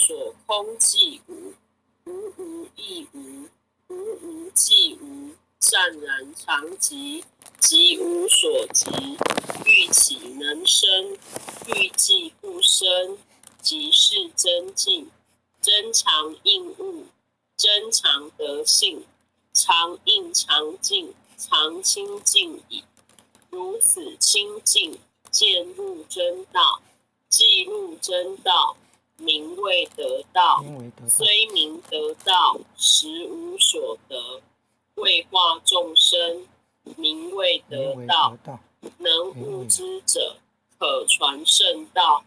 所空即无，无无亦无，无无即无，湛然常寂，寂无所极，欲起能生，欲寂不生，即是真境。真常应物，真常得性，常应常静，常清净矣。如此清净，渐入真道，既入真道，名谓得道。虽名得道，实无所得。为化众生，名谓得道。能悟之者，可传圣道。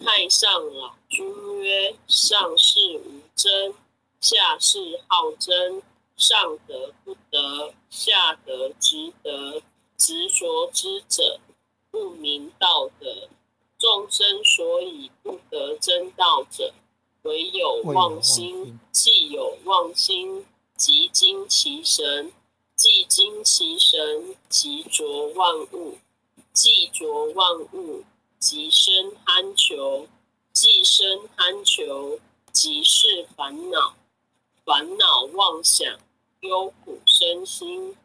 太上老君曰：上士无争，下士好争。上得不得，下得直得。执着之者，不明道德。众生所以不得真道者，唯有妄心。既有妄心，即精其神；既精其神，即着万物；既着万物，即生贪求；既生贪求，即是烦恼。烦恼妄想，忧苦身心，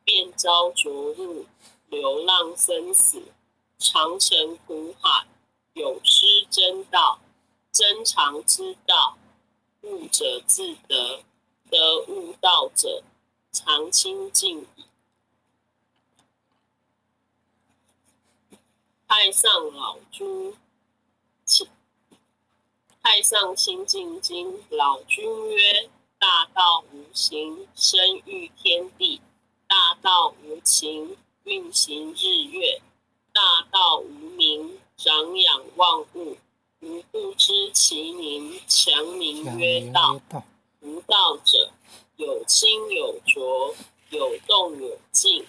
便遭着入，流浪生死，常成苦海，永失真道。真常之道，悟者自得，得悟道者，常清净矣。太上老君，太上清净经，老君曰：大道无形，生育天地；大道无情，运行日月；大道无名，长养万物。吾不知其名，强名曰道。无道者，有清有浊，有动有静。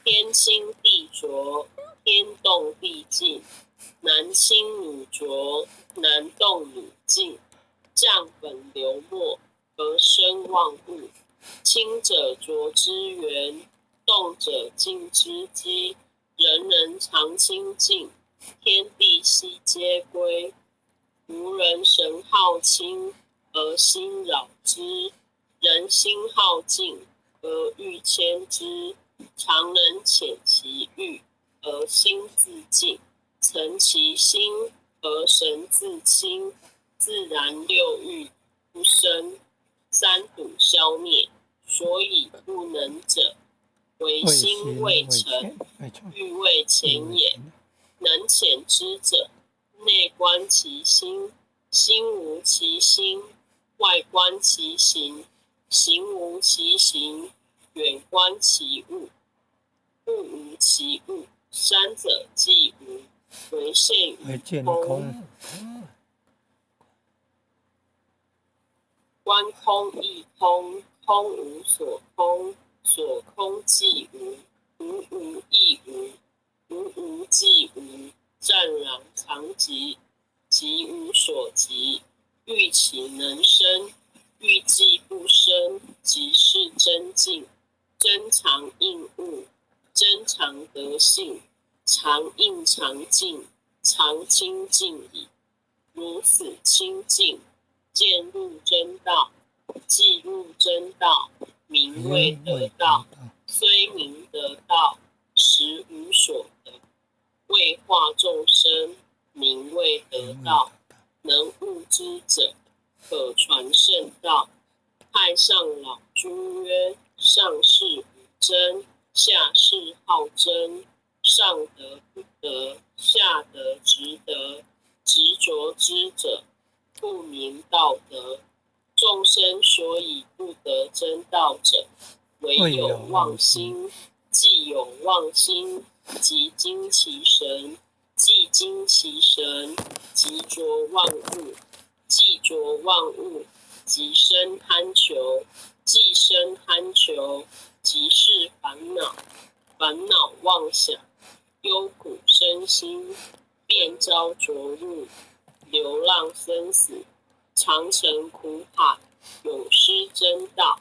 天清地浊，天动地静。男清女浊，男动女静。降本流末，而生万物。清者浊之源，动者静之基。人人常清净，天地悉皆归。无人神好清，而心扰之；人心好静，而欲牵之。常能遣其欲，而心自静；诚其心，而神自清。自然六欲不生，三毒消灭。所以不能者，唯心未成，欲未浅也。能遣之者，内观其心，心无其心；外观其行，行无其行。远观其物，物无其物。三者既无，唯现于空。观空亦空，空无所空，所空即无，无无亦无，无无即无。湛然常寂，寂无所极。欲起能生，欲寂不生，即是真境。真常应物，真常得性，常应常静，常清净矣。如此清净，渐入真道，既入真道，名谓得道。虽名得道，实无所得。为化众生，名谓得道。能悟之者，可传圣道。太上老君曰：上士无争，下士好争。上得不得，下得直得。执着之者，不明道德。众生所以不得真道者，唯有妄心。既有妄心，即精其神；既精其神，即着万物；既着万物，即生贪求；既生贪求，即是烦恼。烦恼妄想，忧苦身心，便遭着入，流浪生死，常成苦海，永失真道。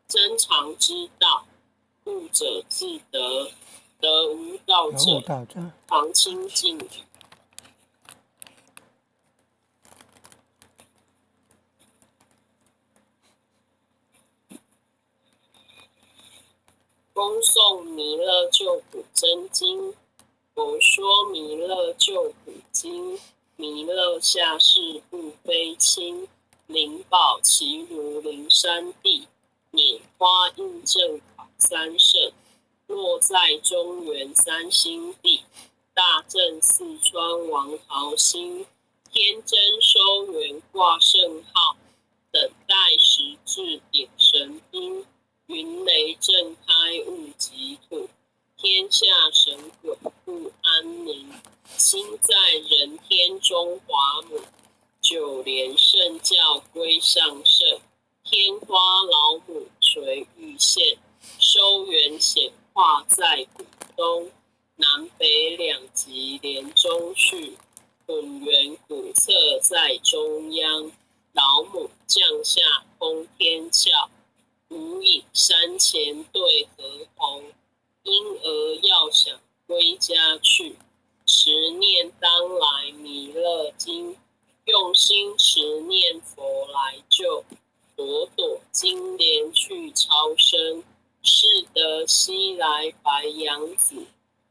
真常之道，悟者自得，得无道者，常清净矣。恭送弥勒救苦真经。佛说弥勒救苦经，弥勒下世不非亲。灵宝齐如灵山地，拈花印正考三圣。落在中原三星地，大正四川王桃心。天真收元挂圣号，等待时至点神兵。云雷震开物极土，天下神鬼不安宁。心在人天中华母，九莲圣教归上圣。天花老母垂玉线，收元显化在古东。南北两极连中续，混元古册在中央。老母降下通天教，无影山前对河红。婴儿要想归家去，持念当来弥勒经。用心持念佛来救，朵朵金莲去超生。是得西来白羊子，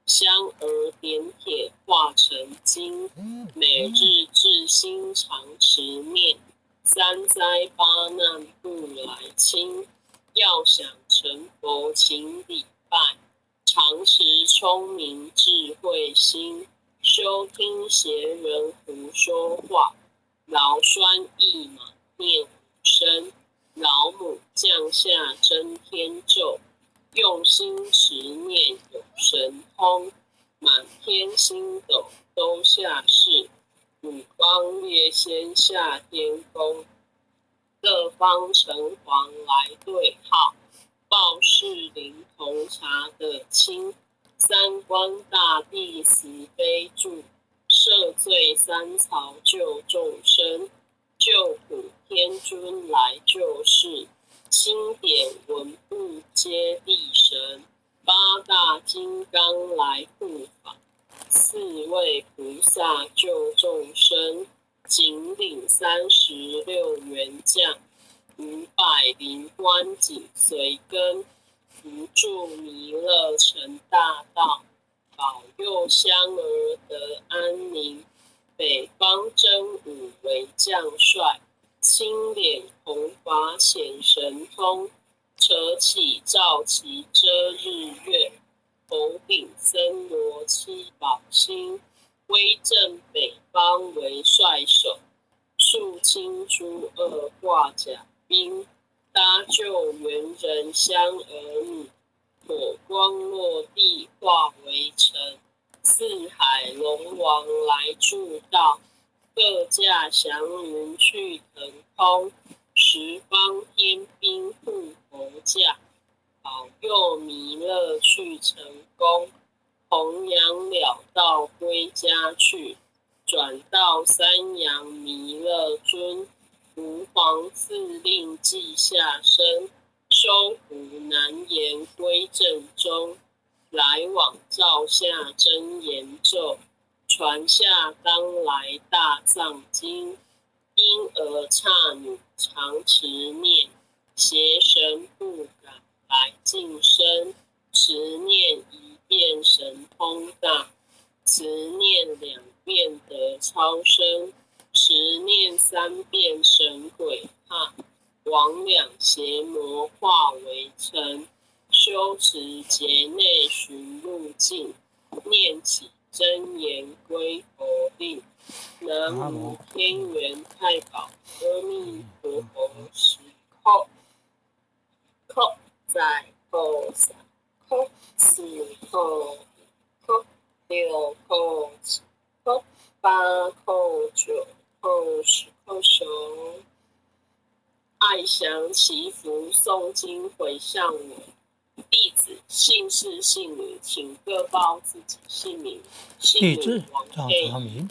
香儿点铁化成金。每日至心常持念，三灾八难不来侵。要想成佛请礼拜，常持聪明智慧心。休听邪人胡说话，劳酸一马念无声。老母降下真天咒，用心持念有神通。满天星斗都下世，五方列仙下天宫。各方城隍来对号，报事灵童查得清。三官大帝死非住，赦罪三曹救众生。救苦天尊来救世，钦点文部接地神。八大金刚来护法，四位菩萨救众生。紧领36员将，500灵官紧随跟。扶助弥勒成大道，保佑香儿得安宁。北方真武为将帅，青脸红发显神通。扯起罩旗遮日月，头顶森罗七宝星。威震北方为帅首，肃清诸恶挂甲兵。搭救猿人香儿女，火光落地化为尘。四海龙王来助道，各驾祥云去腾空。十方天兵护佛驾，保佑弥勒去成功。弘扬了道归家去，转到三阳弥勒尊。吾皇赐令记下生，收服难言归正中。来往照下真言咒，传下当来大藏经。婴儿刹女常持念，邪神不敢来近身。持念一遍神通大，持念2遍得超生。持念3遍神鬼怕，魍魉邪魔化为尘。修持劫内寻路径，念起真言归佛令。南无天元太保阿弥陀佛，时刻刻在后三刻4扣扣6扣7扣8扣9扣10扣9。爱祥祈福诵经回向我，弟子姓氏姓名，请各报自己姓名。地址赵长明，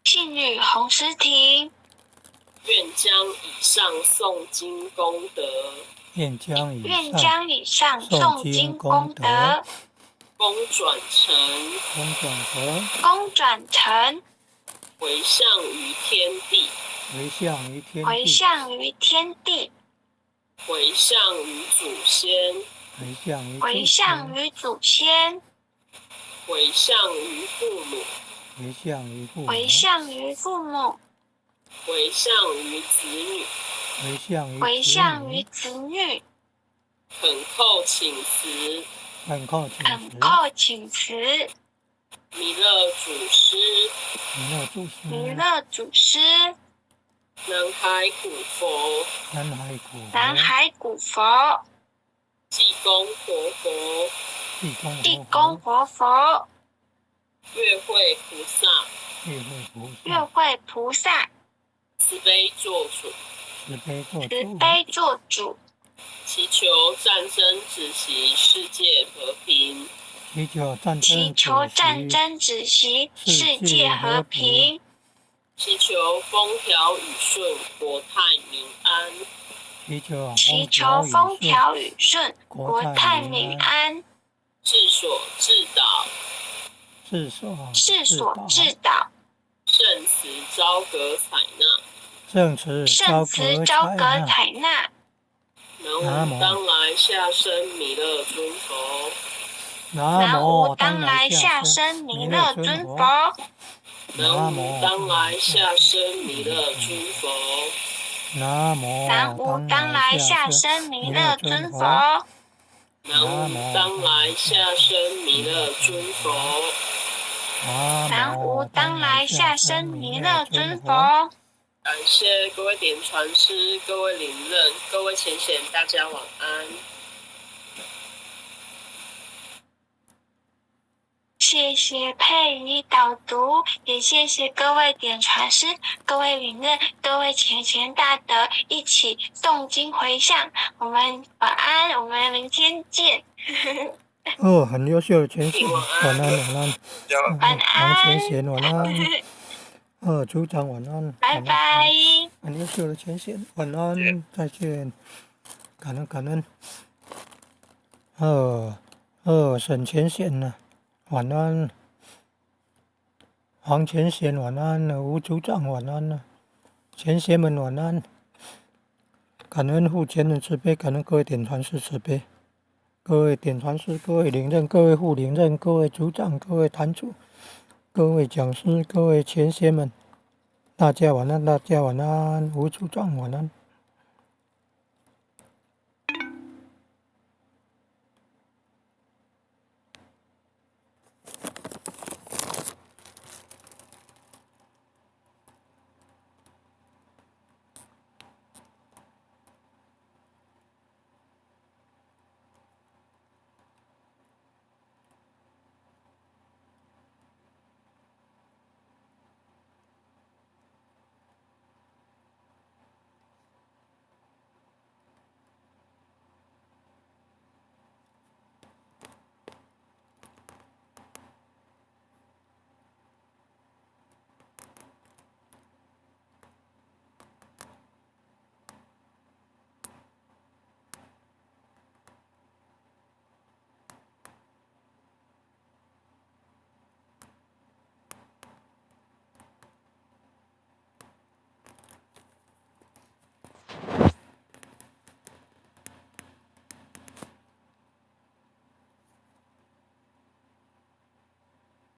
姓女洪诗婷。愿将以上诵经功德，愿将以上诵经功德功转成回向于天地，回向于天地，回向于祖先，回向于祖先，回向于祖先，回向于父母，回向于父母，回向于子女，回向于子女，恳叩请辞，恳叩请辞，弥勒祖师，弥勒祖师，南海古佛，南海古佛，济公活佛，地公活佛，月会菩萨，月会菩萨，慈悲做主，慈悲做主，祈求战争止息，世界和平，祈求战争止息，世界和平，祈求风调雨顺，国泰民安，祈求风调雨顺，国泰民安，治所治导，世所治导，圣慈昭格采纳，圣慈昭格采纳。南无当来下生弥勒尊佛，南无当来下生弥勒尊佛，南无当来下生弥勒尊佛，南无当来下生弥勒尊佛，南无当来下生弥勒尊佛，南无当来下生弥勒尊佛。感谢各位点传师、各位领任、各位前贤，大家晚安。谢谢佩仪导读，也谢谢各位点传师、各位领任、各位前贤大德一起诵经回向。我们晚安，我们明天见。哦，很优秀的前贤，晚安。晚安。王前贤晚安。组长晚安。拜拜。很优秀的前贤，晚安，再见。感恩。沈前贤呢？晚安，黄前贤晚安，吴组长晚安，前贤们晚安。感恩护前人慈悲，感恩各位点传师慈悲，各位点传师、各位领任、各位副领任、各位组长、各位坛主、各位讲师、各位前贤们，大家晚安，吴组长晚安。